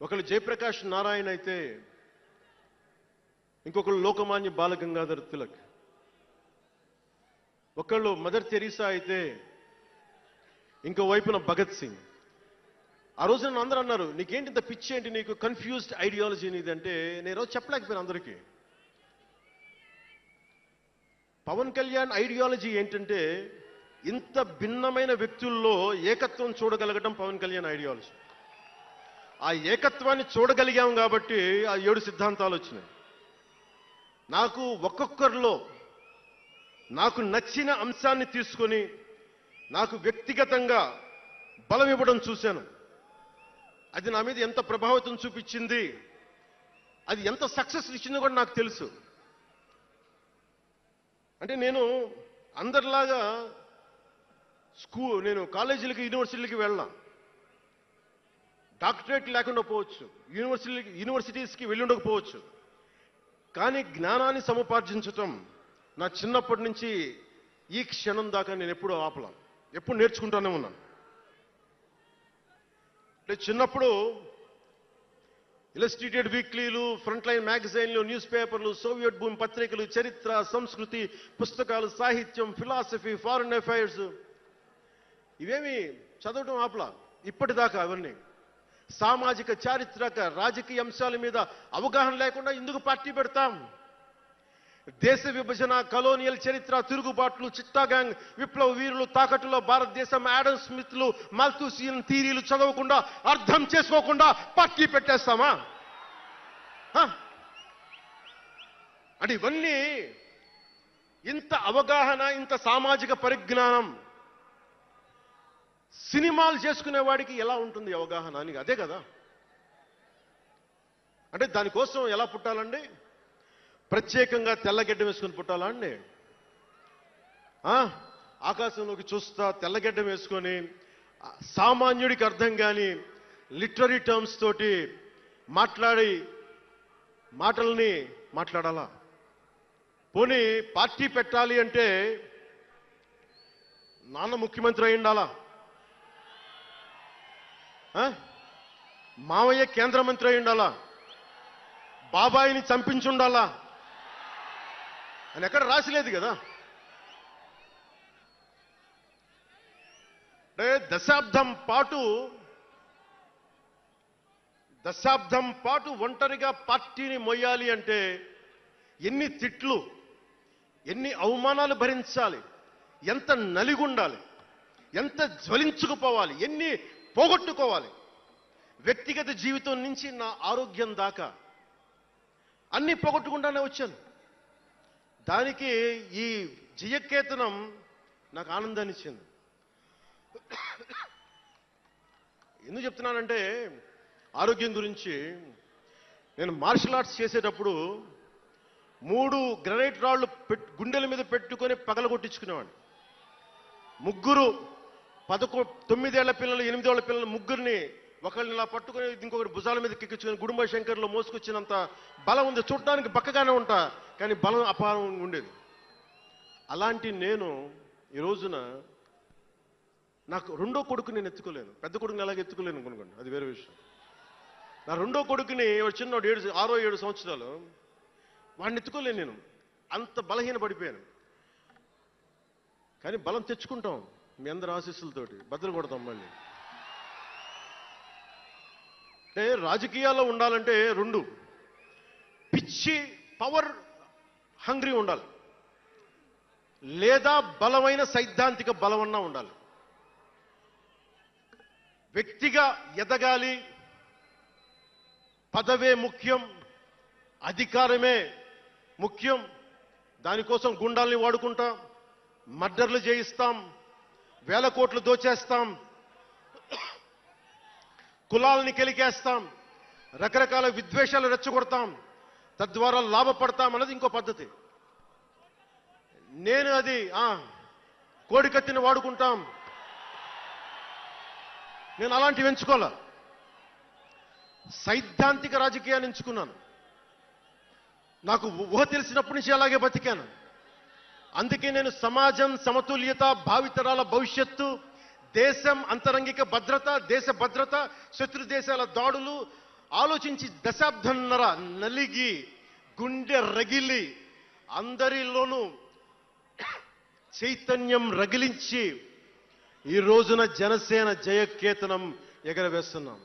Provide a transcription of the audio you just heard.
ఒకళ్ళు జయప్రకాష్ నారాయణ అయితే ఇంకొకళ్ళు లోకమాన్య బాలగంగాధర్ తిలక్, ఒకళ్ళు మదర్ తెరీసా అయితే ఇంకో వైపున భగత్ సింగ్. ఆ రోజు నన్ను అందరూ అన్నారు, నీకేంటి ఇంత పిచ్చి ఏంటి, నీకు కన్ఫ్యూజ్డ్ ఐడియాలజీ నీది అంటే నేను రోజు చెప్పలేకపోయాను అందరికీ. పవన్ కళ్యాణ్ ఐడియాలజీ ఏంటంటే ఇంత భిన్నమైన వ్యక్తుల్లో ఏకత్వం చూడగలగడం పవన్ కళ్యాణ్ ఐడియాలజీ. ఆ ఏకత్వాన్ని చూడగలిగాం కాబట్టి ఆ 7 సిద్ధాంతాలు వచ్చినాయి. నాకు ఒక్కొక్కరిలో నాకు నచ్చిన అంశాన్ని తీసుకొని నాకు వ్యక్తిగతంగా బలం ఇవ్వడం చూశాను. అది నా మీద ఎంత ప్రభావితం చూపించింది, అది ఎంత సక్సెస్ ఇచ్చిందో కూడా నాకు తెలుసు. అంటే నేను అందరిలాగా నేను కాలేజీలకి యూనివర్సిటీలకి వెళ్ళా, డాక్టరేట్ లేకుండా పోవచ్చు, యూనివర్సిటీస్కి వెళ్ళి ఉండకపోవచ్చు, కానీ జ్ఞానాన్ని సముపార్జించటం నా చిన్నప్పటి నుంచి ఈ క్షణం దాకా నేను ఎప్పుడూ ఆపలా, ఎప్పుడు నేర్చుకుంటానే ఉన్నాను. అంటే చిన్నప్పుడు ఇలస్ట్రేటెడ్ వీక్లీలు, ఫ్రంట్ లైన్ మ్యాగజైన్లు, న్యూస్ పేపర్లు, సోవియట్ భూమి పత్రికలు, చరిత్ర, సంస్కృతి పుస్తకాలు, సాహిత్యం, ఫిలాసఫీ, ఫారిన్ అఫైర్స్ ఇవేమి చదవటం ఆపలా ఇప్పటిదాకా. అవన్నీ సామాజిక, చారిత్రక, రాజకీయ అంశాల మీద అవగాహన లేకుండా ఎందుకు పార్టీ పెడతాం? దేశ విభజన, కలోనియల్ చరిత్ర, తిరుగుబాట్లు, చిట్టాగాంగ్, విప్లవ వీరులు, తాకట్టులో భారతదేశం, ఆడమ్ స్మిత్లు, మాల్థూసియన్ థీరీలు చదవకుండా, అర్థం చేసుకోకుండా పార్టీ పెట్టేస్తామా? అంటే ఇవన్నీ ఇంత అవగాహన, ఇంత సామాజిక పరిజ్ఞానం సినిమాలు చేసుకునే వాడికి ఎలా ఉంటుంది అవగాహన అని, అదే కదా. అంటే దానికోసం ఎలా పుట్టాలండి? ప్రత్యేకంగా తెల్లగడ్డ వేసుకుని పుట్టాలా అండి? ఆకాశంలోకి చూస్తా తెల్లగడ్డం వేసుకొని సామాన్యుడికి అర్థం కాని లిటరీ టర్మ్స్ తోటి మాటల్ని మాట్లాడాలా? పోనీ పార్టీ పెట్టాలి అంటే నాన్న ముఖ్యమంత్రి అయి ఉండాలా? మావయ్య కేంద్ర మంత్రి అయి ఉండాలా? బాబాయిని చంపించుండాలా అని ఎక్కడ రాసిలేదు కదా. అంటే దశాబ్దం పాటు ఒంటరిగా పార్టీని మొయ్యాలి అంటే ఎన్ని తిట్లు, ఎన్ని అవమానాలు భరించాలి, ఎంత నలిగుండాలి, ఎంత జ్వలించుకుపోవాలి, ఎన్ని పోగొట్టుకోవాలి. వ్యక్తిగత జీవితం నుంచి నా ఆరోగ్యం దాకా అన్ని పోగొట్టుకుంటానే వచ్చాను. దానికి ఈ జయకేతనం నాకు ఆనందాన్ని ఇచ్చింది. ఎందుకు చెప్తున్నానంటే ఆరోగ్యం గురించి. నేను మార్షల్ ఆర్ట్స్ చేసేటప్పుడు 3 గ్రనైట్ రాళ్ళు గుండెల మీద పెట్టుకొని పగలగొట్టించుకునేవాడిని. 3 9 ఏళ్ల పిల్లలు, 8 ఏళ్ల పిల్లలు, ముగ్గురిని ఒకళ్ళని ఇలా పట్టుకొని ఇంకొకటి భుజాల మీద ఎక్కించుకొని గుడుంబ శంకర్లో మోసుకొచ్చినంత బలం ఉంది. చూడటానికి బక్కగానే ఉంటా, కానీ బలం అపారంగా ఉండేది. అలాంటి నేను ఈ రోజున నాకు రెండో కొడుకు నేను ఎత్తుకోలేను, పెద్ద కొడుకుని అలాగే ఎత్తుకోలేను అనుకోండి, అది వేరే విషయం. నా రెండో కొడుకుని చిన్నోడు 6-7 సంవత్సరాలు, వాడిని ఎత్తుకోలేను నేను, అంత బలహీన పడిపోయాను. కానీ బలం తెచ్చుకుంటాం మీ అందరి ఆశీస్సులతోటి, బద్దలు కొడతాం మళ్ళీ. అంటే రాజకీయాల్లో ఉండాలంటే 2 పిచ్చి పవర్ హంగ్రీ ఉండాలి, లేదా బలమైన సైద్ధాంతిక బలమన్నా ఉండాలి. వ్యక్తిగా ఎదగాలి, పదవే ముఖ్యం, అధికారమే ముఖ్యం, దానికోసం గుండాల్ని వాడుకుంటాం, మర్డర్లు చేయిస్తాం, వేల కోట్లు దోచేస్తాం, కులాలని కెలికేస్తాం, రకరకాల విద్వేషాలు రెచ్చగొడతాం, తద్వారా లాభపడతాం అన్నది ఇంకో పద్ధతి. నేను అది కోడికత్తిని వాడుకుంటాం, నేను అలాంటివి ఎంచుకోలే. సైద్ధాంతిక రాజకీయాన్ని ఎంచుకున్నాను. నాకు ఊహ తెలిసినప్పటి నుంచి అలాగే బతికాను. అందుకే నేను సమాజం, సమతుల్యత, భావితరాల భవిష్యత్తు, దేశం అంతరంగిక భద్రత, దేశ భద్రత, శత్రు దేశాల దాడులు, ఆలోచించి దశాబ్దన్నర నలిగి గుండె రగిలి అందరిలోనూ చైతన్యం రగిలించి ఈ రోజున జనసేన జయకేతనం ఎగరవేస్తున్నాం.